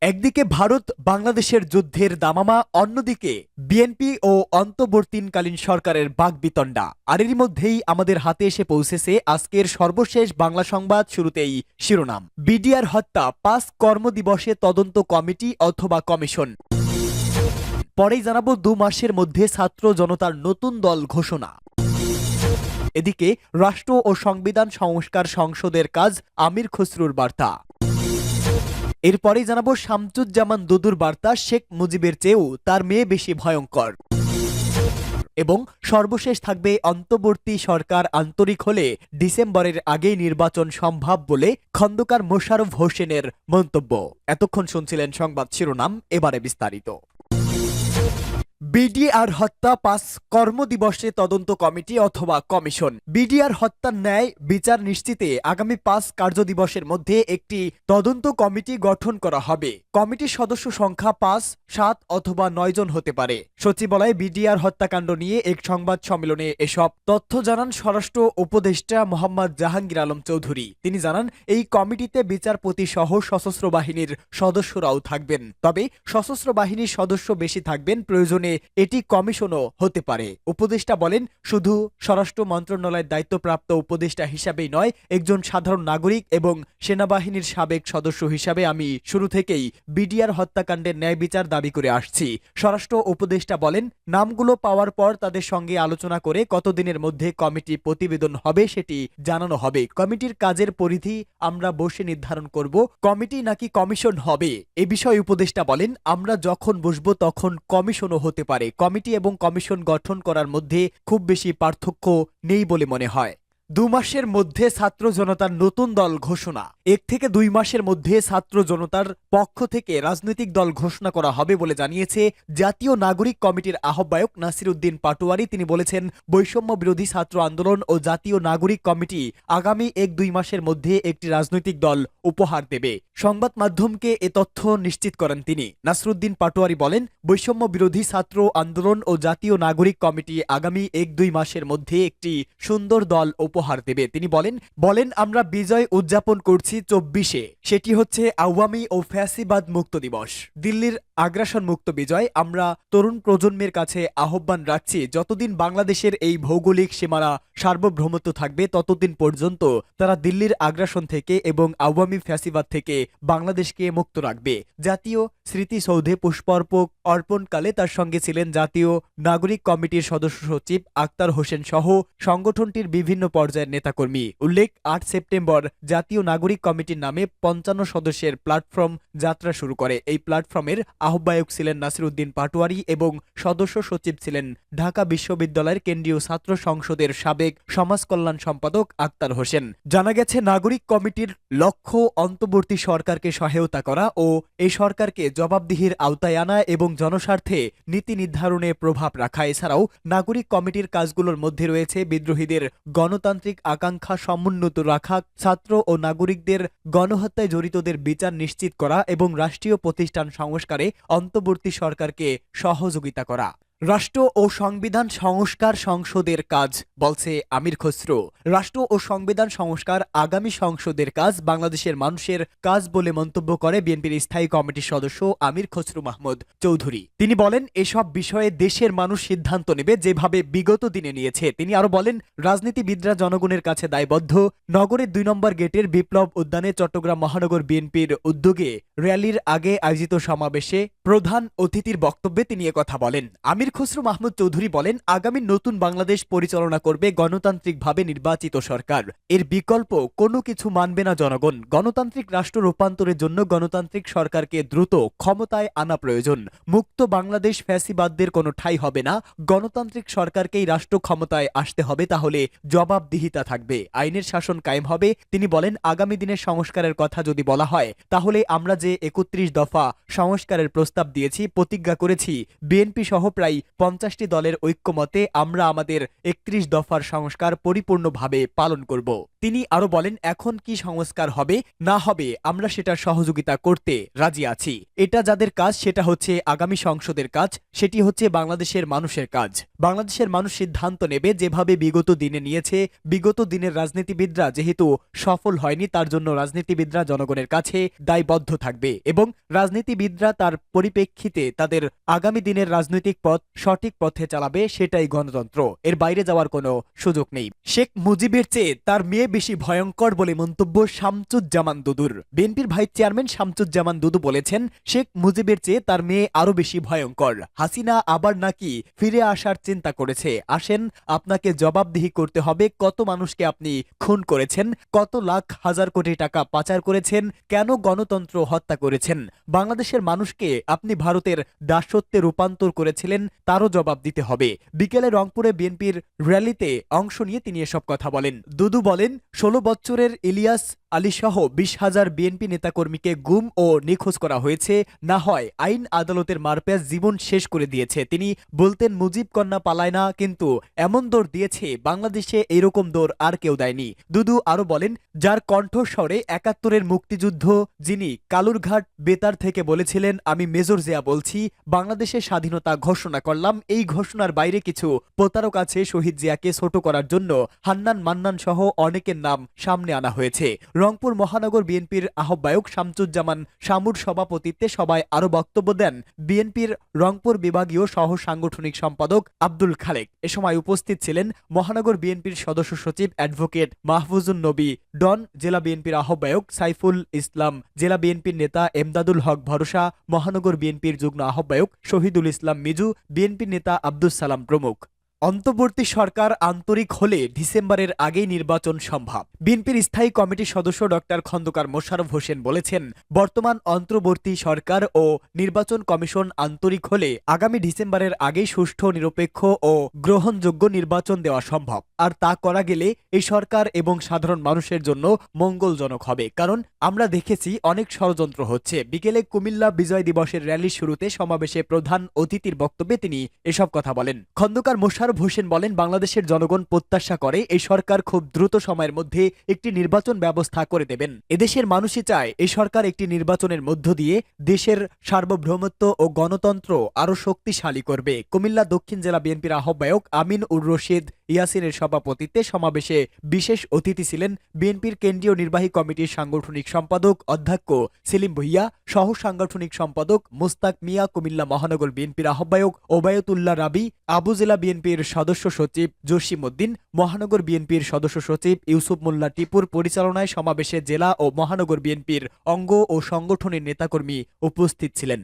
একদিকে ভারত বাংলাদেশের যুদ্ধের দামামা, অন্যদিকে বিএনপি ও অন্তর্বর্তীকালীন সরকারের বাকবিতণ্ডা। আর এরই মধ্যেই আমাদের হাতে এসে পৌঁছেছে আজকের সর্বশেষ বাংলা সংবাদ। শুরুতেই শিরোনাম, বিডিআর হত্যা ৫ কর্মদিবসে তদন্ত কমিটি অথবা কমিশন। পরেই জানাবো ২ মাসের মধ্যে ছাত্র জনতার নতুন দল ঘোষণা। এদিকে রাষ্ট্র ও সংবিধান সংস্কার সংসদের কাজ, আমির খসরুর বার্তা। এরপরেই জানাবো শামসুজ্জামান দুদুর বার্তা, শেখ মুজিবের চেয়েও তার মেয়ে বেশি ভয়ঙ্কর। এবং সর্বশেষ থাকবে অন্তর্বর্তী সরকার আন্তরিক হলে ডিসেম্বরের আগেই নির্বাচন সম্ভব বলে খন্দকার মোশাররফ হোসেনের মন্তব্য। এতক্ষণ শুনছিলেন সংবাদ শিরোনাম, এবারে বিস্তারিত। বিডিআর হত্যা ৫ কর্মদিবসে তদন্ত কমিটি অথবা কমিশন। বিডিআর হত্যার ন্যায় বিচার নিশ্চিতে আগামী ৫ কার্যদিবসের মধ্যে একটি তদন্ত কমিটি গঠন করা হবে। কমিটির সদস্য সংখ্যা ৫, ৭ অথবা ৯ জন হতে পারে। সচিবালয়ে বিডিআর হত্যাকাণ্ড নিয়ে এক সংবাদ সম্মেলনে এসব তথ্য জানান স্বরাষ্ট্র উপদেষ্টা মোহাম্মদ জাহাঙ্গীর আলম চৌধুরী। তিনি জানান, এই কমিটিতে বিচারপতি সহ সশস্ত্র বাহিনীর সদস্যরাও থাকবেন। তবে সশস্ত্র বাহিনীর সদস্য বেশি থাকবেন, প্রয়োজনে এটি কমিশনও হতে পারে। উপদেষ্টা বলেন, শুধু স্বরাষ্ট্র মন্ত্রণালয়ের দায়িত্বপ্রাপ্ত উপদেষ্টা হিসাবেই নয়, একজন সাধারণ নাগরিক এবং সেনাবাহিনীর সাবেক সদস্য হিসাবে আমি শুরু থেকেই বিডিআর হত্যাকাণ্ডের ন্যায় বিচার দাবি করে আসছি। স্বরাষ্ট্র উপদেষ্টা বলেন, নামগুলো পাওয়ার পর তাদের সঙ্গে আলোচনা করে কতদিনের মধ্যে কমিটি প্রতিবেদন হবে সেটি জানানো হবে। কমিটির কাজের পরিধি আমরা বসে নির্ধারণ করব, কমিটি নাকি কমিশন হবে এ বিষয়ে উপদেষ্টা বলেন, আমরা যখন বসবো তখন কমিশনও হতে পারে। কমিটি এবং কমিশন গঠন করার মধ্যে খুব বেশি পার্থক্য নেই বলে মনে হয়। ২ মাসের মধ্যে ছাত্র জনতার নতুন দল ঘোষণা। ১ থেকে ২ মাসের মধ্যে ছাত্র জনতার পক্ষ থেকে রাজনৈতিক দল ঘোষণা করা হবে বলে জানিয়েছে জাতীয় নাগরিক কমিটির আহ্বায়ক নাসির উদ্দিন পাটোয়ারি। তিনি বলেছেন, বৈষম্য বিরোধী ছাত্র আন্দোলন ও জাতীয় নাগরিক কমিটি আগামী ১-২ মাসের মধ্যে একটি রাজনৈতিক দল উপহার দেবে। সংবাদ মাধ্যমকে এ তথ্য নিশ্চিত করেন তিনি। নাসিরউদ্দিন পাটোয়ারি বলেন, বৈষম্য বিরোধী ছাত্র আন্দোলন ও জাতীয় নাগরিক কমিটি আগামী ১-২ মাসের মধ্যে একটি সুন্দর দল উপহার দেবে। তিনি বলেন আমরা বিজয় উদযাপন করছি ২৪-এ, সেটি হচ্ছে আওয়ামী ও ফ্যাসিবাদ মুক্ত দিবস, দিল্লির আগ্রাসন মুক্ত বিজয়। আমরা তরুণ প্রজন্মের কাছে আহ্বান রাখছি, যতদিন বাংলাদেশের এই ভৌগোলিক সীমানা সার্বভৌমত্ব থাকবে ততদিন পর্যন্ত তারা দিল্লির আগ্রাসন থেকে এবং আওয়ামী ফ্যাসিবাদ থেকে বাংলাদেশকে মুক্ত রাখবে। জাতীয় স্মৃতিসৌধে পুষ্পার্ঘ অর্পণকালে তার সঙ্গে ছিলেন জাতীয় নাগরিক কমিটির সদস্য সচিব আক্তার হোসেন সহ সংগঠনটির বিভিন্ন পর্যায়ের নেতাকর্মী। উল্লেখ, ৮ সেপ্টেম্বর জাতীয় নাগরিক কমিটির নামে ৫৫ সদস্যের প্ল্যাটফর্ম যাত্রা শুরু করে। এই প্ল্যাটফর্মের আহ্বায়ক ছিলেন নাসির উদ্দিন পাটোয়ারি এবং সদস্য সচিব ছিলেন ঢাকা বিশ্ববিদ্যালয়ের কেন্দ্রীয় ছাত্র সংসদের সাবেক সমাজ কল্যাণ সম্পাদক আক্তার হোসেন। জানা গেছে, নাগরিক কমিটির লক্ষ্য অন্তর্বর্তী সরকারকে সহায়তা করা ও এই সরকারকে জবাবদিহির আওতায় আনা এবং জনস্বার্থে নীতি নির্ধারণে প্রভাব রাখা। এছাড়াও নাগরিক কমিটির কাজগুলোর মধ্যে রয়েছে বিদ্রোহীদের গণতান্ত্রিক আকাঙ্ক্ষা সমুন্নত রাখা, ছাত্র ও নাগরিকদের গণহত্যায় জড়িতদের বিচার নিশ্চিত করা এবং রাষ্ট্রীয় প্রতিষ্ঠান সংস্কারে অন্তর্বর্তী সরকারকে সহযোগিতা করা। রাষ্ট্র ও সংবিধান সংস্কার সংসদের কাজ, বলছে আমির খসরু। রাষ্ট্র ও সংবিধান সংস্কার আগামী সংসদের কাজ, বাংলাদেশের মানুষের কাজ বলে মন্তব্য করে বিএনপির স্থায়ী কমিটির সদস্য আমির খসরু মাহমুদ চৌধুরী। তিনি বলেন, এসব বিষয়ে দেশের মানুষ সিদ্ধান্ত নেবে যেভাবে বিগত দিনে নিয়েছে। তিনি আরো বলেন, রাজনীতিবিদরা জনগণের কাছে দায়বদ্ধ। নগরের ২ নম্বর গেটের বিপ্লব উদ্যানে চট্টগ্রাম মহানগর বিএনপির উদ্যোগে র্যালির আগে আয়োজিত সমাবেশে প্রধান অতিথির বক্তব্যে তিনি একথা বলেন। আমির খসরু মাহমুদ চৌধুরী বলেন, আগামী নতুন বাংলাদেশ পরিচালনা করবে গণতান্ত্রিকভাবে নির্বাচিত সরকার। এর বিকল্প কোনো কিছু মানবে না জনগণ। গণতান্ত্রিক রাষ্ট্র রূপান্তরের জন্য গণতান্ত্রিক সরকারকে দ্রুত ক্ষমতায় আনা প্রয়োজন। মুক্ত বাংলাদেশ ফ্যাসিবাদদের কোনো ঠাঁই হবে না। গণতান্ত্রিক সরকারকেই রাষ্ট্র ক্ষমতায় আসতে হবে, তাহলে জবাবদিহিতা থাকবে, আইনের শাসন কায়েম হবে। তিনি বলেন, আগামী দিনের সংস্কারের কথা যদি বলা হয়, তাহলে আমরা যে ৩১ দফা সংস্কারের প্রস্তাব দিয়েছি, প্রতিজ্ঞা করেছি, বিএনপি সহ প্রায় ৫০টি দলের ঐক্যমতে আমরা আমাদের ৩১ দফার সংস্কার পরিপূর্ণভাবে পালন করব। তিনি আরো বলেন, এখন কি সংস্কার হবে না হবে আমরা সেটা সহযোগিতা করতে রাজি আছি। এটা যাদের কাজ সেটা হচ্ছে আগামী সংসদের কাজ, সেটি হচ্ছে বাংলাদেশের মানুষের কাজ। বাংলাদেশের মানুষ সিদ্ধান্ত নেবে যেভাবে বিগত দিনে নিয়েছে। বিগত দিনের রাজনীতিবিদরা যেহেতু সফল হয়নি, তার জন্য রাজনীতিবিদরা জনগণের কাছে দায়বদ্ধ থাকবে এবং রাজনীতিবিদরা তার পরিপ্রেক্ষিতে তাদের আগামী দিনের রাজনৈতিক পথ সঠিক পথে চালাবে, সেটাই গণতন্ত্র। এর বাইরে যাওয়ার কোনো সুযোগ নেই। শেখ মুজিবের চেয়ে তার মেয়ে বেশি ভয়ঙ্কর বলে মন্তব্য শামসুজ্জামান দুদুর। বিএনপির ভাইস চেয়ারম্যান শামসুজ্জামান দুদু বলেছেন, শেখ মুজিবের চেয়ে তার মেয়ে আরো বেশি ভয়ঙ্কর। হাসিনা আবার নাকি ফিরে আসার চিন্তা করেছে। আসেন, আপনাকে জবাবদিহি করতে হবে। কত মানুষকে আপনি খুন করেছেন, কত লাখ হাজার কোটি টাকা পাচার করেছেন, কেন গণতন্ত্র হত্যা করেছেন, বাংলাদেশের মানুষকে আপনি ভারতের দাসত্বে রূপান্তর করেছিলেন, তারও জবাব দিতে হবে। বিকেলে রংপুরে বিএনপির র্যালিতে অংশ নিয়ে তিনি এসব কথা বলেন। দুদু বলেন, 16 বছরের ইলিয়াস আলীসহ 20,000 বিএনপি নেতাকর্মীকে গুম ও নিখোঁজ করা হয়েছে। না হয় আইন আদালতের মারপ্যাচ জীবন শেষ করে দিয়েছে। তিনি বলতেন, মুজিব কন্যা পালায় না, কিন্তু এমন দৌড় দিয়েছে বাংলাদেশে এরকম দৌড় আর কেউ দেয়নি। দুদু আরো বলেন, যার কণ্ঠস্বরে 71-এর মুক্তিযুদ্ধ, যিনি কালুরঘাট বেতার থেকে বলেছিলেন, আমি মেজর জিয়া বলছি, বাংলাদেশের স্বাধীনতা ঘোষণা করলাম। এই ঘোষণার বাইরে কিছু প্রতারক আছে শহীদ জিয়াকে ছোট করার জন্য হান্নান মান্নান সহ অনেকের নাম সামনে আনা হয়েছে। রংপুর মহানগর বিএনপির আহ্বায়ক শামসুজ্জামান শামুর সভাপতিত্বে সভায় আরো বক্তব্য দেন বিএনপির রংপুর বিভাগীয় সহ সাংগঠনিক সম্পাদক আব্দুল খালেক। এ সময় উপস্থিত ছিলেন মহানগর বিএনপির সদস্য সচিব অ্যাডভোকেট মাহফুজুন নবী ডন, জেলা বিএনপির আহ্বায়ক সাইফুল ইসলাম, জেলা বিএনপির নেতা এমদাদুল হক ভরসা, মহানগর বিএনপির যুগ্ম আহ্বায়ক শহীদুল ইসলাম মিজু, বিএনপির নেতা আব্দুস সালাম প্রমুখ। অন্তর্বর্তী সরকার আন্তরিক হলে ডিসেম্বরের আগেই নির্বাচন সম্ভব। বিএনপির স্থায়ী কমিটির সদস্য ডক্টর খন্দকার মোশাররফ হোসেন বলেছেন, বর্তমান অন্তর্বর্তী সরকার ও নির্বাচন কমিশন আন্তরিক হলে আগামী ডিসেম্বরের আগেই সুষ্ঠু, নিরপেক্ষ ও গ্রহণযোগ্য নির্বাচন দেওয়া সম্ভব। আর তা করা গেলে এই সরকার এবং সাধারণ মানুষের জন্য মঙ্গলজনক হবে। কারণ আমরা দেখেছি অনেক ষড়যন্ত্র হচ্ছে। বিকেলে কুমিল্লা বিজয় দিবসের র্যালির শুরুতে সমাবেশে প্রধান অতিথির বক্তব্যে তিনি এসব কথা বলেন। খন্দকার মোশাররফ হোসেন বলেন, বাংলাদেশের জনগণ প্রত্যাশা করে এই সরকার খুব দ্রুত সময়ের মধ্যে একটি নির্বাচন ব্যবস্থা করে দেবেন। এদেশের মানুষই চায় এই সরকার একটি নির্বাচনের মধ্য দিয়ে দেশের সার্বভৌমত্ব ও গণতন্ত্র আরো শক্তিশালী করবে। কুমিল্লা দক্ষিণ জেলা বিএনপির আহ্বায়ক আমিন উর রশিদ ইয়াসিনের সভাপতিত্বে সমাবেশে বিশেষ অতিথি ছিলেন বিএনপির কেন্দ্রীয় নির্বাহী কমিটির সাংগঠনিক সম্পাদক অধ্যক্ষ সেলিম ভুইয়া, সহ সাংগঠনিক সম্পাদক মুস্তাক মিয়া, কুমিল্লা মহানগর বিএনপির আহ্বায়ক ওবায়তুল্লাহ রাবি, আবু জেলা বিএনপির সদস্য সচিব জসিম উদ্দিন, মহানগর বিএনপির সদস্য সচিব ইউসুফ মোল্লা টিপুর পরিচালনায় সমাবেশে জেলা ও মহানগর বিএনপির অঙ্গ ও সংগঠনের নেতাকর্মী উপস্থিত ছিলেন।